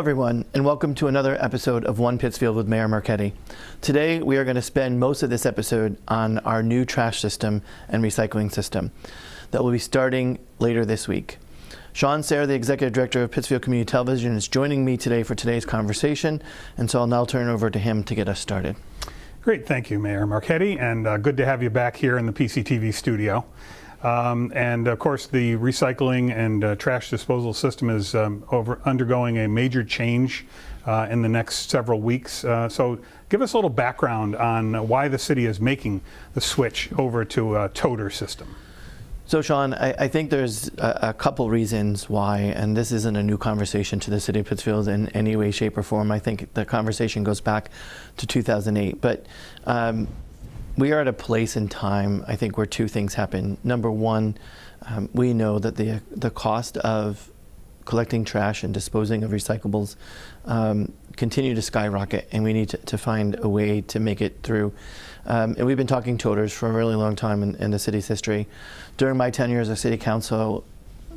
everyone, and welcome to another episode of One Pittsfield with Mayor Marchetti. Today, we are going to spend most of this episode on our new trash system and recycling system that will be starting later this week. Sean Sayre, the Executive Director of Pittsfield Community Television, is joining me today for today's conversation, and so I'll now turn it over to him to get us started. Great, thank you, Mayor Marchetti, and good to have you back here in the PCTV studio. And of course, the recycling and trash disposal system is undergoing a major change in the next several weeks. So give us a little background on why the city is making the switch over to a toter system. So Sean, I think there's a couple reasons why, and this isn't a new conversation to the city of Pittsfield in any way, shape, or form. I think the conversation goes back to 2008. But we are at a place in time, I think, where two things happen. Number one, we know that the cost of collecting trash and disposing of recyclables continue to skyrocket, and we need to find a way to make it through. And we've been talking toters for a really long time in the city's history. During my tenure as a city councilor,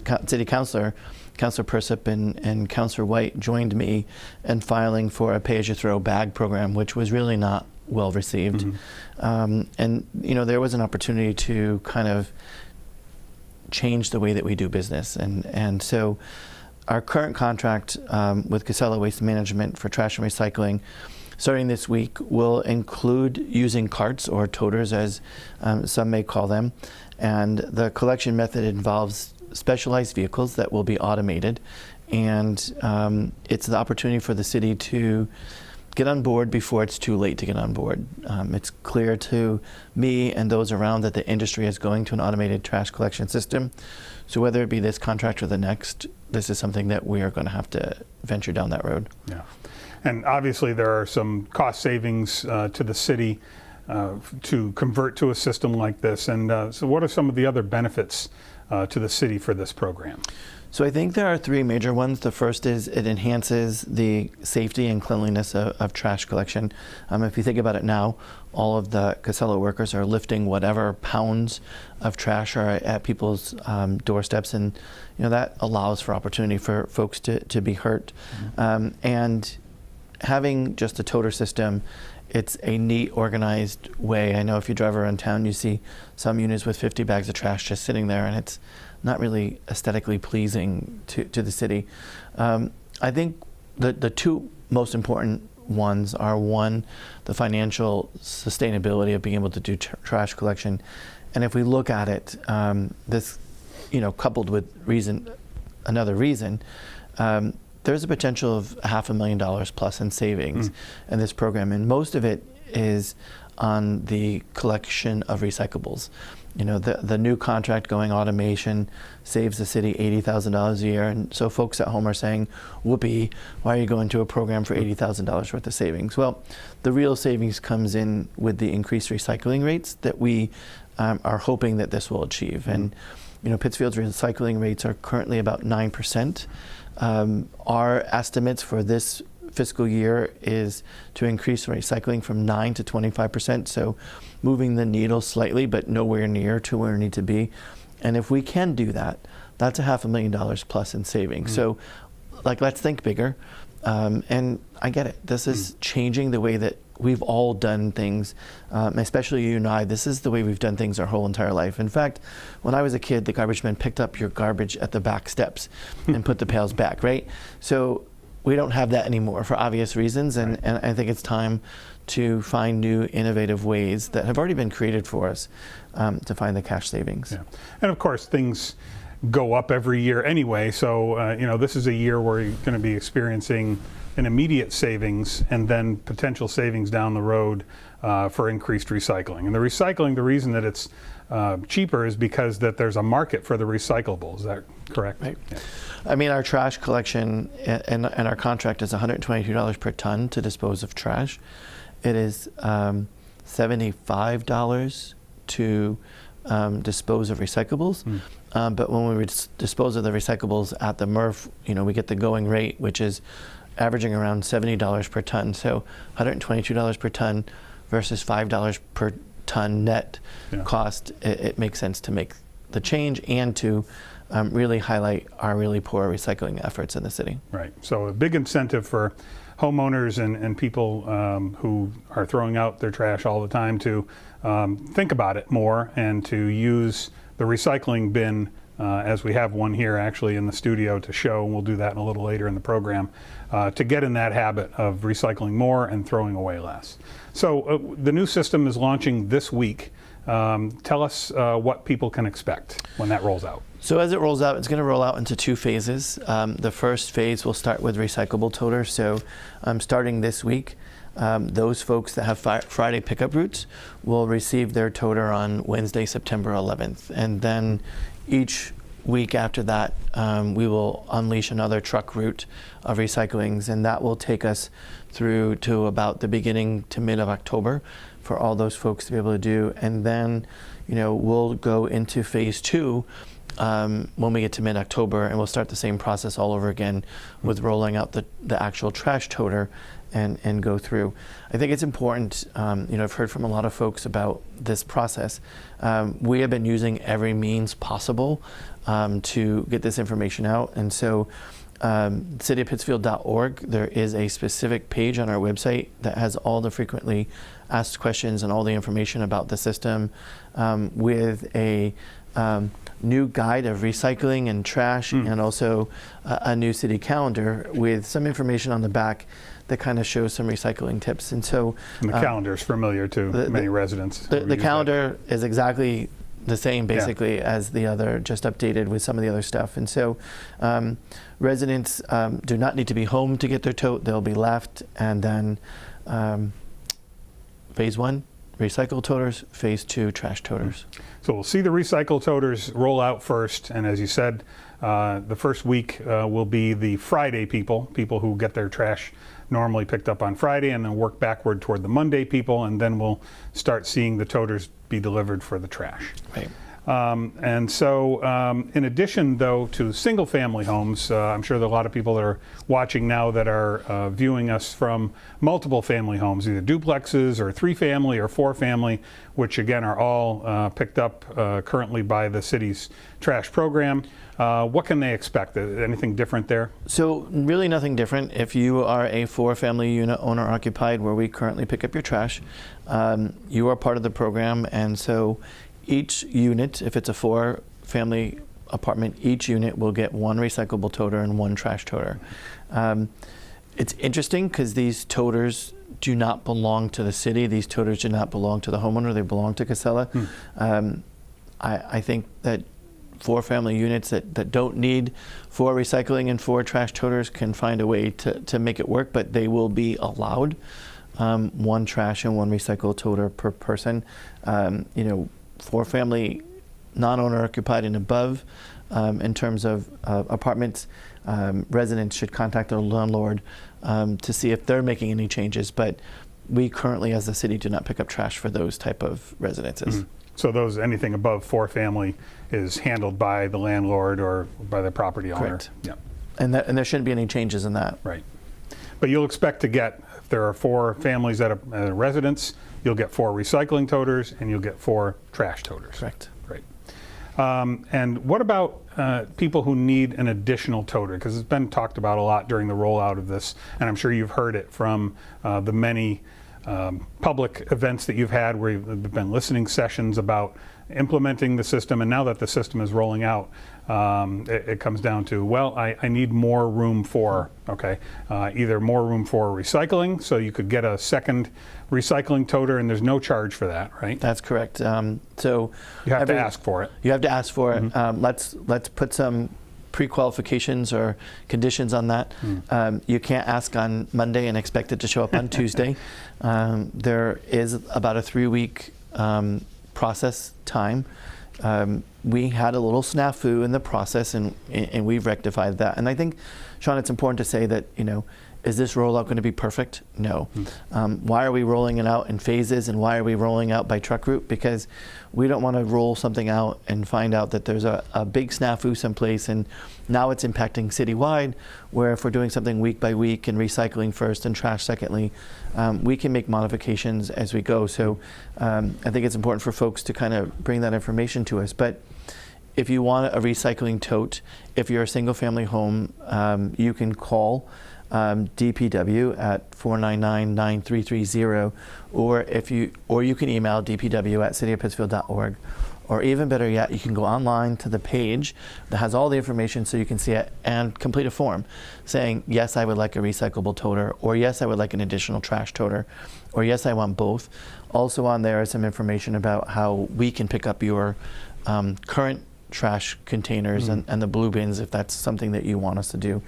Councilor Persip and Councilor White joined me in filing for a pay-as-you-throw bag program, which was really not well received. Mm-hmm. And you know, there was an opportunity to kind of change the way that we do business. And so our current contract with Casella Waste Management for trash and recycling, starting this week, will include using carts, or toters as some may call them. And the collection method involves specialized vehicles that will be automated. And it's the opportunity for the city to get on board before it's too late to get on board. It's clear to me and those around that the industry is going to an automated trash collection system. So whether it be this contract or the next, this is something that we are going to have to venture down that road. Yeah, and obviously there are some cost savings to the city to convert to a system like this. And so what are some of the other benefits to the city for this program? So I think there are three major ones. The first is it enhances the safety and cleanliness of trash collection. If you think about it now, all of the Casella workers are lifting whatever pounds of trash are at people's doorsteps, and you know that allows for opportunity for folks to be hurt. Mm-hmm. And having just a toter system, it's a neat, organized way. I know if you drive around town, you see some units with 50 bags of trash just sitting there, and it's not really aesthetically pleasing to the city. I think the two most important ones are, one, the financial sustainability of being able to do trash collection. And if we look at it, this, you know, coupled with another reason, there's a potential of $500,000 plus in savings in this program, and most of it is on the collection of recyclables. You know, the new contract going automation saves the city $80,000 a year, and so folks at home are saying, whoopee, why are you going to a program for $80,000 worth of savings? Well, the real savings comes in with the increased recycling rates that we are hoping that this will achieve. And you know, Pittsfield's recycling rates are currently about 9%. Our estimates for this fiscal year is to increase recycling from 9 to 25%, so moving the needle slightly, but nowhere near to where we need to be. And if we can do that, that's $500,000 plus in savings. So, like, let's think bigger. And I get it. This is changing the way that we've all done things, especially you and I. This is the way we've done things our whole entire life. In fact, when I was a kid, the garbage man picked up your garbage at the back steps and put the pails back, right? So we don't have that anymore for obvious reasons, and I think it's time to find new innovative ways that have already been created for us to find the cash savings. Yeah. And of course, things go up every year anyway, so you know, this is a year where you're going to be experiencing an immediate savings and then potential savings down the road for increased recycling. And the recycling, the reason that it's cheaper is because that there's a market for the recyclables. Is that correct? Right. Yeah. I mean, our trash collection and our contract is $122 per ton to dispose of trash. It is $75 to dispose of recyclables. But when we dispose of the recyclables at the MRF, you know, we get the going rate, which is averaging around $70 per ton. So $122 per ton versus $5 per ton net cost. It makes sense to make the change and to really highlight our really poor recycling efforts in the city. Right. So a big incentive for homeowners and people who are throwing out their trash all the time to think about it more and to use the recycling bin, as we have one here actually in the studio to show, and we'll do that a little later in the program, to get in that habit of recycling more and throwing away less. So the new system is launching this week. Tell us what people can expect when that rolls out. So as it rolls out, it's going to roll out into 2 phases. The first phase will start with recyclable toters. So starting this week, those folks that have Friday pickup routes will receive their toter on Wednesday, September 11th. And then each week after that, we will unleash another truck route of recyclings, and that will take us through to about the beginning to mid of October for all those folks to be able to do. And then, we'll go into phase 2 when we get to mid-October, and we'll start the same process all over again with rolling out the actual trash toter and go through. I think it's important, I've heard from a lot of folks about this process. We have been using every means possible to get this information out, and so cityofpittsfield.org, there is a specific page on our website that has all the frequently asked questions and all the information about the system, with a new guide of recycling and trash, and also a new city calendar with some information on the back that kind of shows some recycling tips. And so the calendar is familiar to many residents. The calendar is exactly the same basically as the other, just updated with some of the other stuff. And so residents do not need to be home to get their tote. They'll be left, and then phase 1, recycle toters, phase 2, trash toters. So we'll see the recycle toters roll out first, and as you said, the first week will be the Friday people who get their trash normally picked up on Friday, and then work backward toward the Monday people, and then we'll start seeing the toters be delivered for the trash. Right. And so in addition, though, to single-family homes, I'm sure there are a lot of people that are watching now that are viewing us from multiple family homes, either duplexes or 3-family or 4-family, which again are all picked up currently by the city's trash program. What can they expect? Anything different there? So really nothing different. If you are a 4-family unit owner occupied where we currently pick up your trash, you are part of the program, and so each unit, if it's a 4-family apartment, each unit will get 1 recyclable toter and 1 trash toter. It's interesting because these toters do not belong to the city. These toters do not belong to the homeowner. They belong to Casella. I think that 4-family units that don't need 4 recycling and 4 trash toters can find a way to make it work, but they will be allowed 1 trash and 1 recycle toter per person. 4-family non-owner occupied and above, in terms of apartments, residents should contact their landlord to see if they're making any changes, but we currently as the city do not pick up trash for those type of residences. So anything above 4-family is handled by the landlord or by the property owner? Correct. Yeah. And there shouldn't be any changes in that. Right. But you'll expect to get, if there are 4 families at a residence, you'll get 4 recycling toters and you'll get 4 trash toters. Correct. Great. And what about people who need an additional toter? Because it's been talked about a lot during the rollout of this, and I'm sure you've heard it from the many public events that you've had where you've been listening sessions about implementing the system, and now that the system is rolling out, it comes down to, well, I need more room for, either more room for recycling, so you could get a second recycling toter and there's no charge for that, right? That's correct. So you have to ask for it. You have to ask for it. Let's put some pre-qualifications or conditions on that. You can't ask on Monday and expect it to show up on Tuesday. There is about a 3-week process time. We had a little snafu in the process, and we've rectified that. And I think, Sean, it's important to say that, is this rollout going to be perfect? No. Why are we rolling it out in phases, and why are we rolling out by truck route? Because we don't want to roll something out and find out that there's a big snafu someplace, and now it's impacting citywide, where if we're doing something week by week and recycling first and trash secondly, we can make modifications as we go. So I think it's important for folks to kind of bring that information to us. But if you want a recycling tote, if you're a single-family home, you can call DPW at 499-9330, or you can email dpw@cityofpittsfield.org. Or even better yet, you can go online to the page that has all the information so you can see it and complete a form saying, yes, I would like a recyclable toter, or yes, I would like an additional trash toter, or yes, I want both. Also on there is some information about how we can pick up your current trash containers and the blue bins if that's something that you want us to do.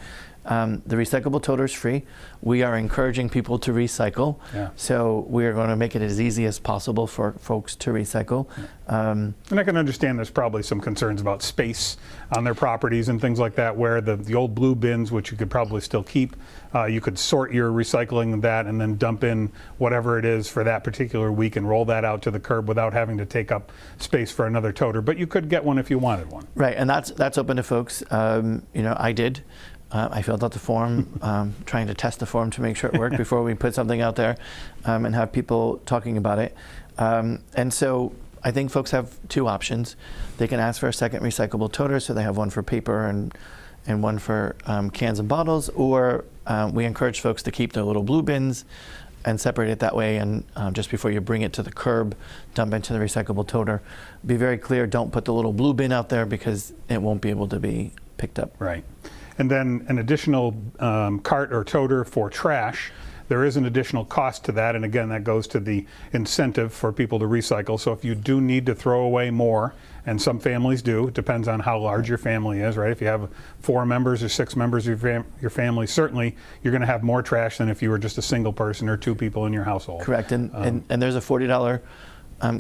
The recyclable toter is free. We are encouraging people to recycle, so we are going to make it as easy as possible for folks to recycle. And I can understand there's probably some concerns about space on their properties and things like that, where the old blue bins, which you could probably still keep, you could sort your recycling of that and then dump in whatever it is for that particular week and roll that out to the curb without having to take up space for another toter. But you could get one if you wanted one. Right, and that's open to folks. You know, I did. I filled out the form, trying to test the form to make sure it worked before we put something out there and have people talking about it. And so I think folks have two options. They can ask for a second recyclable toter, so they have one for paper and one for cans and bottles, or we encourage folks to keep their little blue bins and separate it that way, and just before you bring it to the curb, dump into the recyclable toter. Be very clear, don't put the little blue bin out there because it won't be able to be picked up. Right. And then an additional cart or toter for trash. There is an additional cost to that, and again, that goes to the incentive for people to recycle. So if you do need to throw away more, and some families do, it depends on how large your family is, right? If you have 4 members or 6 members of your family, certainly you're going to have more trash than if you were just a single person or 2 people in your household. Correct, and there's a $40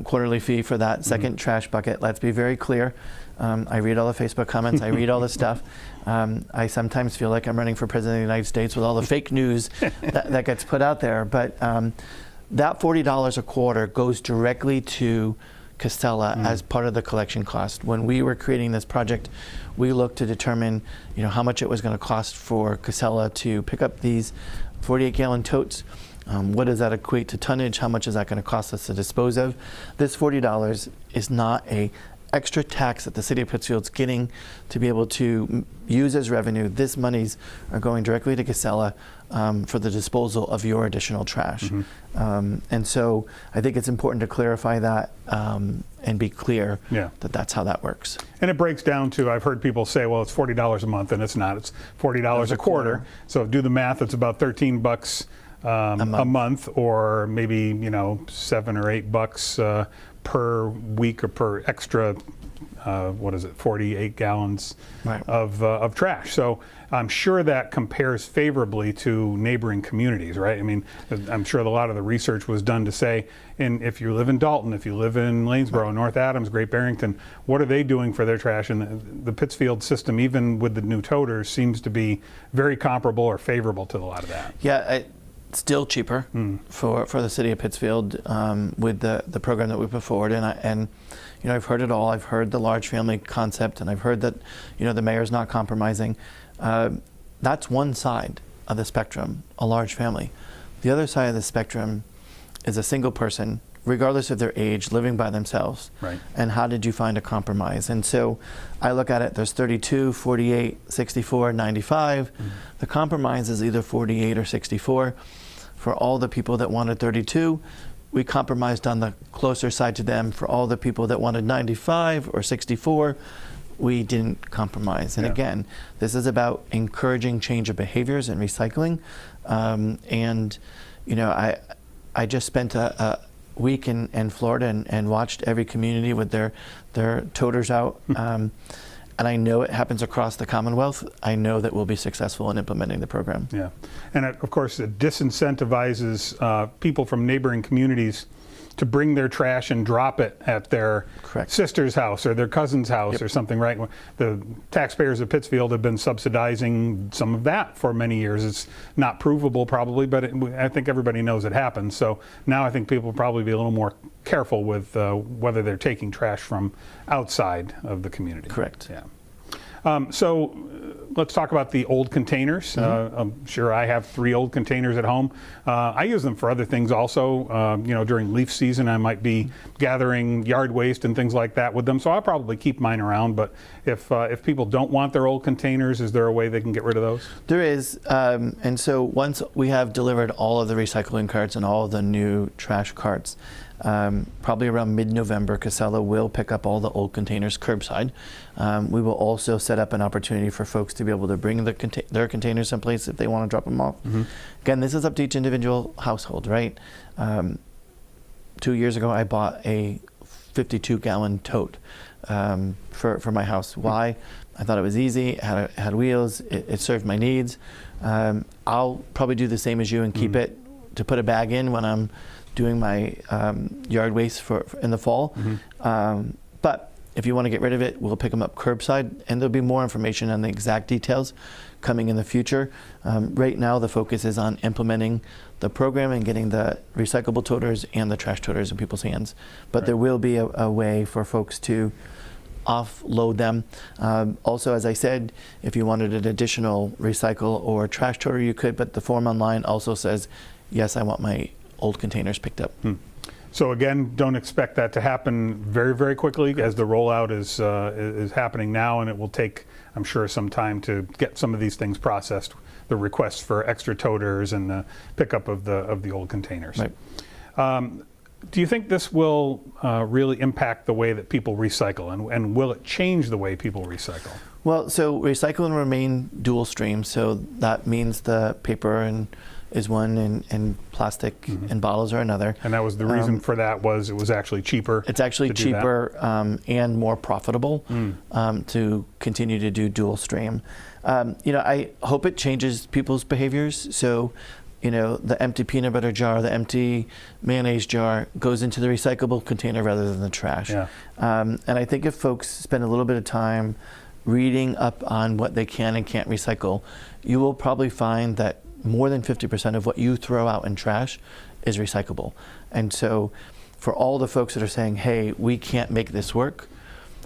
quarterly fee for that second trash bucket. Let's be very clear. I read all the Facebook comments. I read all the stuff. I sometimes feel like I'm running for president of the United States with all the fake news that gets put out there. But that $40 a quarter goes directly to Casella as part of the collection cost. When we were creating this project, we looked to determine, you know, how much it was going to cost for Casella to pick up these 48-gallon totes. What does that equate to tonnage? How much is that going to cost us to dispose of? This $40 is not a extra tax that the city of Pittsfield's getting to be able to use as revenue. This monies are going directly to Casella for the disposal of your additional trash. And so I think it's important to clarify that and be clear that that's how that works. And it breaks down to, I've heard people say, well, it's $40 a month, and it's not. It's $40 a quarter. So do the math, it's about $13 a month, or maybe, you know, $7 or $8 per week or per extra, 48 gallons of trash. So I'm sure that compares favorably to neighboring communities, right? I mean, I'm sure a lot of the research was done to say, if you live in Dalton, if you live in Lanesboro, North Adams, Great Barrington, what are they doing for their trash? And the Pittsfield system, even with the new toters, seems to be very comparable or favorable to a lot of that. Yeah. Still cheaper for the city of Pittsfield with the program that we put forward, and you know, I've heard it all. I've heard the large family concept, and I've heard that, you know, the mayor's not compromising. That's one side of the spectrum, a large family. The other side of the spectrum is a single person, regardless of their age, living by themselves. Right. And how did you find a compromise? And so I look at it, there's 32, 48, 64, 95. The compromise is either 48 or 64. For all the people that wanted 32, we compromised on the closer side to them. For all the people that wanted 95 or 64, we didn't compromise. And again, this is about encouraging change of behaviors and recycling. And you know, I just spent a week in Florida and watched every community with their toters out. And I know it happens across the Commonwealth. I know that we'll be successful in implementing the program. Yeah, and of course it disincentivizes people from neighboring communities to bring their trash and drop it at their sister's house or their cousin's house or something, right? The taxpayers of Pittsfield have been subsidizing some of that for many years. It's not provable probably, but I think everybody knows it happens. So now I think people will probably be a little more careful with whether they're taking trash from outside of the community. Correct. Yeah. So let's talk about the old containers. I'm sure I have 3 old containers at home. I use them for other things also. During leaf season, I might be gathering yard waste and things like that with them. So I'll probably keep mine around. But if people don't want their old containers, is there a way they can get rid of those? There is, and so once we have delivered all of the recycling carts and all of the new trash carts, probably around mid-November, Casella will pick up all the old containers curbside. We will also set up an opportunity for folks to be able to bring their containers someplace if they want to drop them off. Again, this is up to each individual household, right? 2 years ago, I bought a 52-gallon tote for my house. Why? I thought it was easy, it had wheels, it served my needs. I'll probably do the same as you and keep it to put a bag in when I'm doing my yard waste for in the fall. But if you want to get rid of it, we'll pick them up curbside, and there'll be more information on the exact details coming in the future. Right now, the focus is on implementing the program and getting the recyclable toters and the trash toters in people's hands. But there will be a way for folks to offload them. Also, as I said, if you wanted an additional recycle or trash toter, you could, but the form online also says, yes, I want my old containers picked up. So again, don't expect that to happen very, very quickly, as the rollout is happening now, and it will take, I'm sure, some time to get some of these things processed, the requests for extra toters and the pickup of the old containers. Right. Do you think this will really impact the way that people recycle, and will it change the way people recycle? Well, so recycle and remain dual stream, so that means the paper is one, and plastic and bottles are another. And that was the reason for that, was it was actually cheaper. It's actually cheaper and more profitable to continue to do dual stream. I hope it changes people's behaviors. So, the empty peanut butter jar, the empty mayonnaise jar goes into the recyclable container rather than the trash. Yeah. And I think if folks spend a little bit of time reading up on what they can and can't recycle, you will probably find that more than 50% of what you throw out in trash is recyclable. And so for all the folks that are saying, hey, we can't make this work,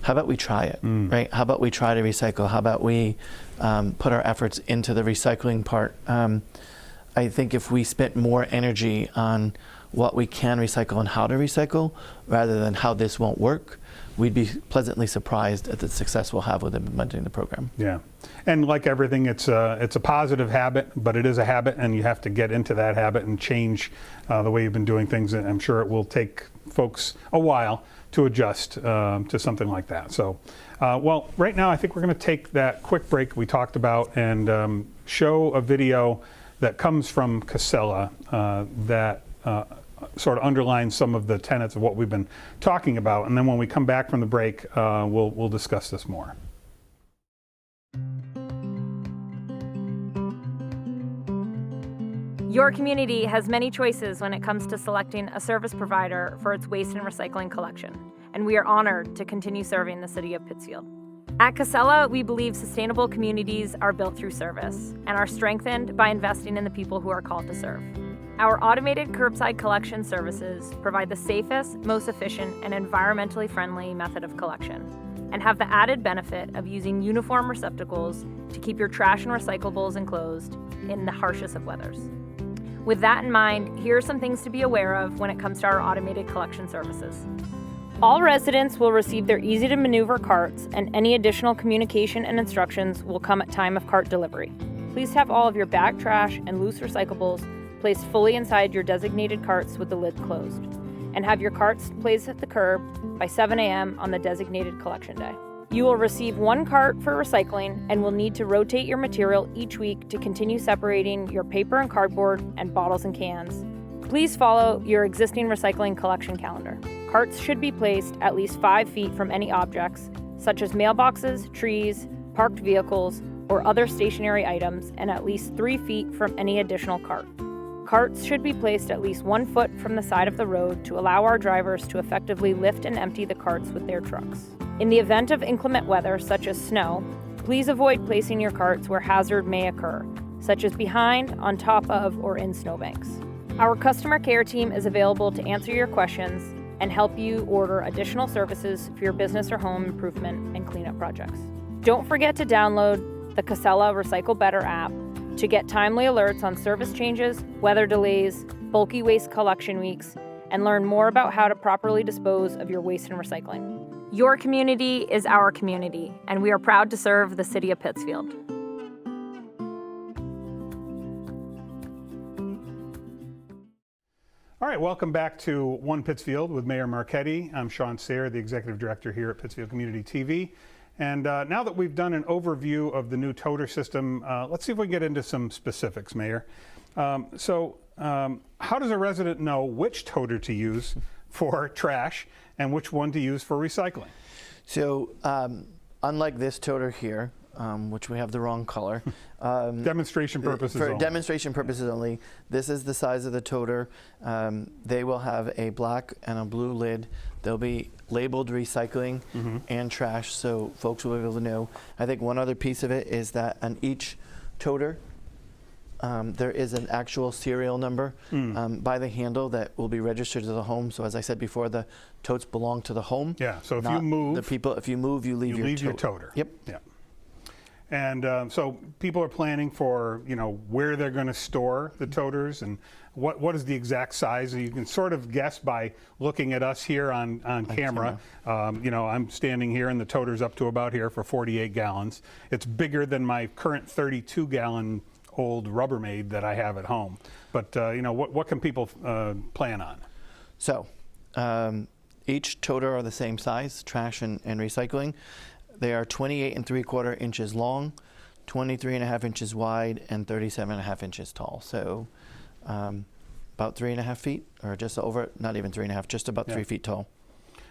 how about we try it, right? How about we try to recycle? How about we put our efforts into the recycling part? I think if we spent more energy on what we can recycle and how to recycle, rather than how this won't work, we'd be pleasantly surprised at the success we'll have with implementing the program. Yeah, and like everything, it's a positive habit, but it is a habit, and you have to get into that habit and change the way you've been doing things. And I'm sure it will take folks a while to adjust to something like that. So, well, right now I think we're going to take that quick break we talked about and show a video that comes from Casella that sort of underlines some of the tenets of what we've been talking about. And then when we come back from the break, we'll discuss this more. Your community has many choices when it comes to selecting a service provider for its waste and recycling collection, and we are honored to continue serving the city of Pittsfield. At Casella, we believe sustainable communities are built through service and are strengthened by investing in the people who are called to serve. Our automated curbside collection services provide the safest, most efficient, and environmentally friendly method of collection, and have the added benefit of using uniform receptacles to keep your trash and recyclables enclosed in the harshest of weathers. With that in mind, here are some things to be aware of when it comes to our automated collection services. All residents will receive their easy-to-maneuver carts, and any additional communication and instructions will come at time of cart delivery. Please have all of your bag trash and loose recyclables placed fully inside your designated carts with the lid closed, and have your carts placed at the curb by 7 a.m. on the designated collection day. You will receive one cart for recycling and will need to rotate your material each week to continue separating your paper and cardboard and bottles and cans. Please follow your existing recycling collection calendar. Carts should be placed at least 5 feet from any objects, such as mailboxes, trees, parked vehicles, or other stationary items, and at least 3 feet from any additional cart. Carts should be placed at least 1 foot from the side of the road to allow our drivers to effectively lift and empty the carts with their trucks. In the event of inclement weather, such as snow, please avoid placing your carts where hazard may occur, such as behind, on top of, or in snowbanks. Our customer care team is available to answer your questions and help you order additional services for your business or home improvement and cleanup projects. Don't forget to download the Casella Recycle Better app to get timely alerts on service changes, weather delays, bulky waste collection weeks, and learn more about how to properly dispose of your waste and recycling. Your community is our community, and we are proud to serve the city of Pittsfield. All right, welcome back to One Pittsfield with Mayor Marchetti. I'm Sean Sayre, the Executive Director here at Pittsfield Community TV. And now that we've done an overview of the new toter system, let's see if we can get into some specifics, Mayor. How does a resident know which toter to use for trash and which one to use for recycling? So unlike this toter here, which we have the wrong color. Demonstration purposes for only. demonstration purposes only. This is the size of the toter. They will have a black and a blue lid. They'll be labeled recycling and trash, so folks will be able to know. I think one other piece of it is that on each toter, there is an actual serial number by the handle that will be registered to the home. So as I said before, the totes belong to the home. Yeah, so if you move, the people, if you move, you leave your toter. Yep. Yeah. And so people are planning for, where they're going to store the toters and what is the exact size. You can sort of guess by looking at us here on camera. I'm standing here and the toter's up to about here for 48 gallons. It's bigger than my current 32-gallon old Rubbermaid that I have at home. But, what can people plan on? So each toter are the same size, trash and recycling. They are 28 3/4 inches long, 23.5 inches wide, and 37.5 inches tall. So about 3.5 feet, or just over, not even 3.5, just about 3 feet tall.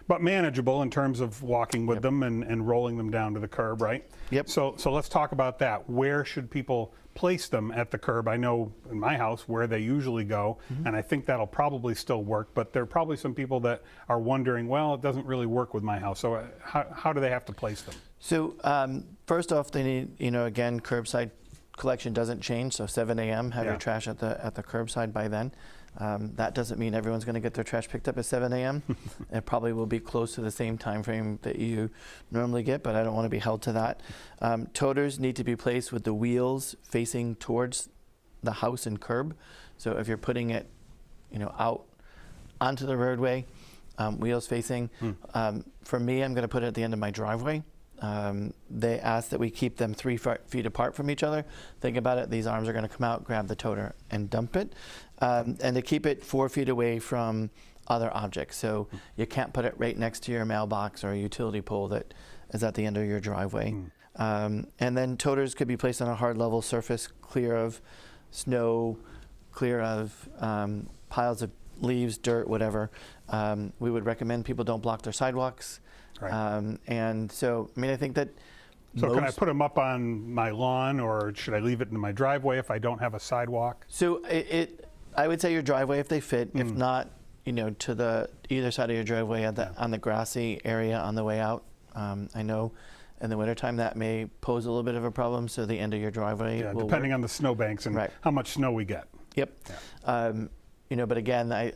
But manageable in terms of walking with them and rolling them down to the curb, right? Yep. So let's talk about that. Where should people place them at the curb? I know in my house where they usually go, and I think that'll probably still work, but there are probably some people that are wondering, well, it doesn't really work with my house. So how do they have to place them? So first off, they need, again, curbside collection doesn't change, so 7 a.m. have your trash at the curbside by then. That doesn't mean everyone's going to get their trash picked up at 7 a.m. It probably will be close to the same time frame that you normally get, but I don't want to be held to that. Toters need to be placed with the wheels facing towards the house and curb. So if you're putting it, out onto the roadway, wheels facing. For me, I'm going to put it at the end of my driveway. They ask that we keep them 3 feet apart from each other. Think about it, these arms are going to come out, grab the toter, and dump it. And to keep it 4 feet away from other objects. So you can't put it right next to your mailbox or a utility pole that is at the end of your driveway. And then toters could be placed on a hard level surface, clear of snow, clear of piles of leaves, dirt, whatever. We would recommend people don't block their sidewalks. Right. And so, I think that. So can I put them up on my lawn, or should I leave it in my driveway if I don't have a sidewalk? So I would say your driveway if they fit. If not, to the either side of your driveway on the grassy area on the way out. I know in the wintertime that may pose a little bit of a problem, so the end of your driveway will depending work. on the snowbanks and how much snow we get. Yep. Yeah. But again, I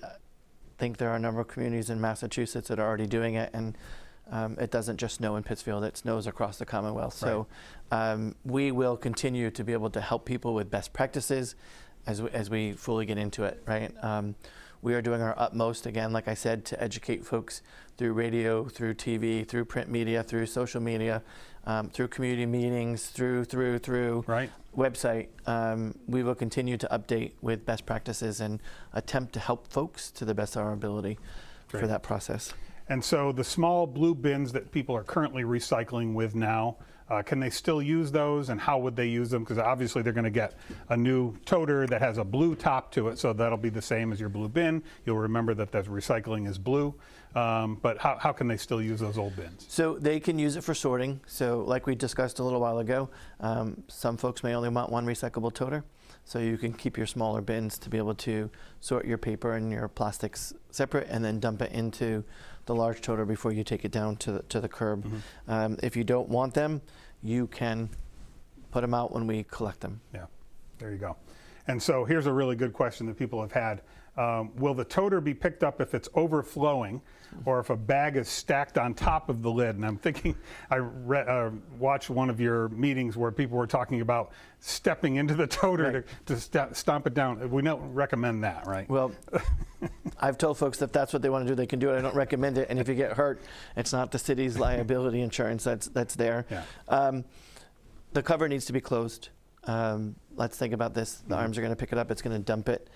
think there are a number of communities in Massachusetts that are already doing it, and it doesn't just snow in Pittsfield, it snows across the Commonwealth. Right. So we will continue to be able to help people with best practices as we fully get into it, right? We are doing our utmost, again, like I said, to educate folks through radio, through TV, through print media, through social media, through community meetings, through website. We will continue to update with best practices and attempt to help folks to the best of our ability for that process. And so the small blue bins that people are currently recycling with now, can they still use those, and how would they use them? Because obviously they're going to get a new toter that has a blue top to it, so that'll be the same as your blue bin. You'll remember that the recycling is blue, but how can they still use those old bins? So they can use it for sorting. So like we discussed a little while ago, some folks may only want one recyclable toter. So you can keep your smaller bins to be able to sort your paper and your plastics separate and then dump it into the large toter before you take it down to the curb. If you don't want them, you can put them out when we collect them. Yeah, there you go. And so here's a really good question that people have had. Will the toter be picked up if it's overflowing or if a bag is stacked on top of the lid? And I'm thinking, I watched one of your meetings where people were talking about stepping into the toter to stomp it down. We don't recommend that, right? Well, I've told folks that if that's what they want to do, they can do it. I don't recommend it. And if you get hurt, it's not the city's liability insurance that's there. Yeah. The cover needs to be closed. Let's think about this. The arms are going to pick it up. It's going to dump it.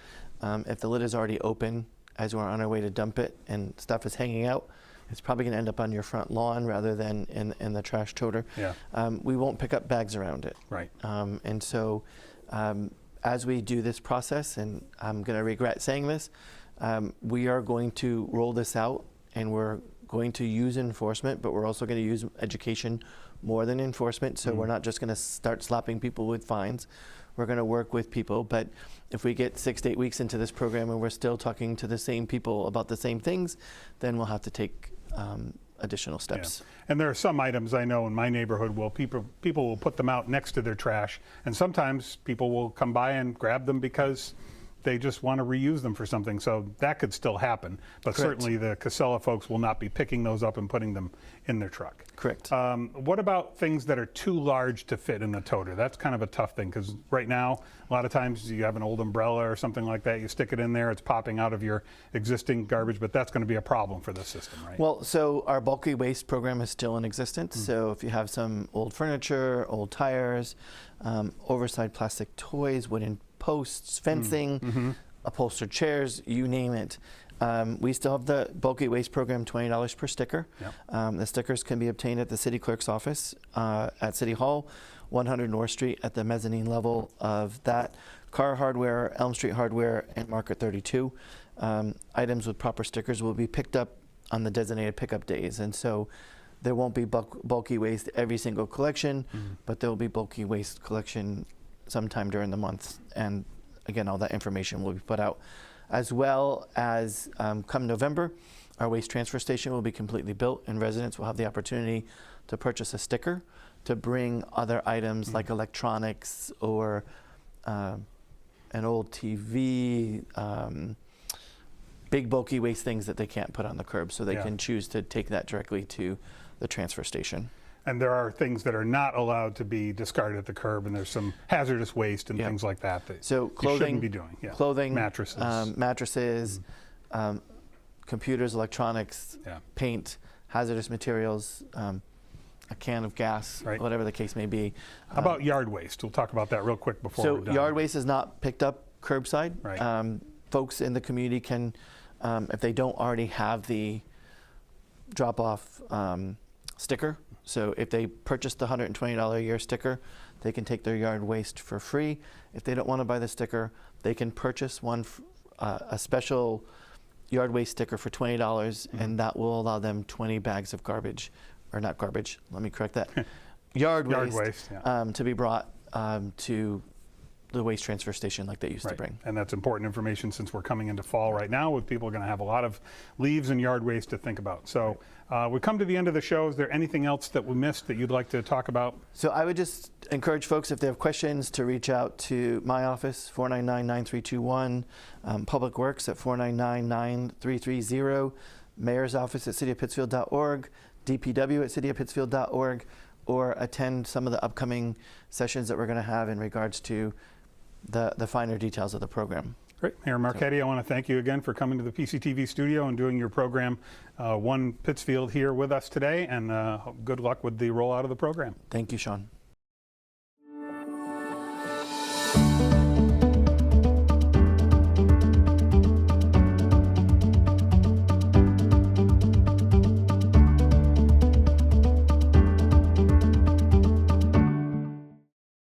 If the lid is already open as we're on our way to dump it and stuff is hanging out, it's probably going to end up on your front lawn rather than in the trash toter. Yeah. We won't pick up bags around it. Right. And so as we do this process, and I'm going to regret saying this, we are going to roll this out, and we're going to use enforcement, but we're also going to use education more than enforcement. So we're not just going to start slapping people with fines. We're going to work with people. But if we get 6 to 8 weeks into this program and we're still talking to the same people about the same things, then we'll have to take additional steps. Yeah. And there are some items I know in my neighborhood where people will put them out next to their trash, and sometimes people will come by and grab them because they just want to reuse them for something. So that could still happen, but Correct. certainly the Casella folks will not be picking those up and putting them in their truck. Correct. What about things that are too large to fit in the toter? That's kind of a tough thing, because right now a lot of times you have an old umbrella or something like that, you stick it in there, it's popping out of your existing garbage, but that's going to be a problem for this system, right? Well, so our bulky waste program is still in existence. So if you have some old furniture, old tires, oversized plastic toys, wooden posts, fencing, upholstered chairs, you name it. We still have the bulky waste program, $20 per sticker. Yep. The stickers can be obtained at the city clerk's office at City Hall, 100 North Street at the mezzanine level of that. Car Hardware, Elm Street Hardware, and Market 32. Items with proper stickers will be picked up on the designated pickup days. And so there won't be bulky waste every single collection, but there will be bulky waste collection sometime during the month. And again, all that information will be put out. As well as come November, our waste transfer station will be completely built, and residents will have the opportunity to purchase a sticker to bring other items like electronics or an old TV, big bulky waste things that they can't put on the curb, so they can choose to take that directly to the transfer station. And there are things that are not allowed to be discarded at the curb, and there's some hazardous waste and things like that that so clothing, you shouldn't be doing. Yeah. Clothing, mattresses, computers, electronics, paint, hazardous materials, a can of gas, whatever the case may be. How about yard waste? We'll talk about that real quick before we're done. So yard waste is not picked up curbside. Right. Folks in the community can, if they don't already have the drop-off sticker, so if they purchase the $120 a year sticker, they can take their yard waste for free. If they don't want to buy the sticker, they can purchase one, a special yard waste sticker for $20, and that will allow them 20 bags of garbage, or not garbage, let me correct that, yard waste to be brought to the waste transfer station like they used to bring. And that's important information since we're coming into fall right now, with people are going to have a lot of leaves and yard waste to think about. So we come to the end of the show. Is there anything else that we missed that you'd like to talk about? So I would just encourage folks, if they have questions, to reach out to my office, 499-9321, Public Works at 499-9330, Mayor's office at cityofpittsfield.org, DPW at cityofpittsfield.org, or attend some of the upcoming sessions that we're going to have in regards to the finer details of the program. Great. Mayor Marchetti, I want to thank you again for coming to the PCTV studio and doing your program, One Pittsfield, here with us today, and good luck with the rollout of the program. Thank you, Sean.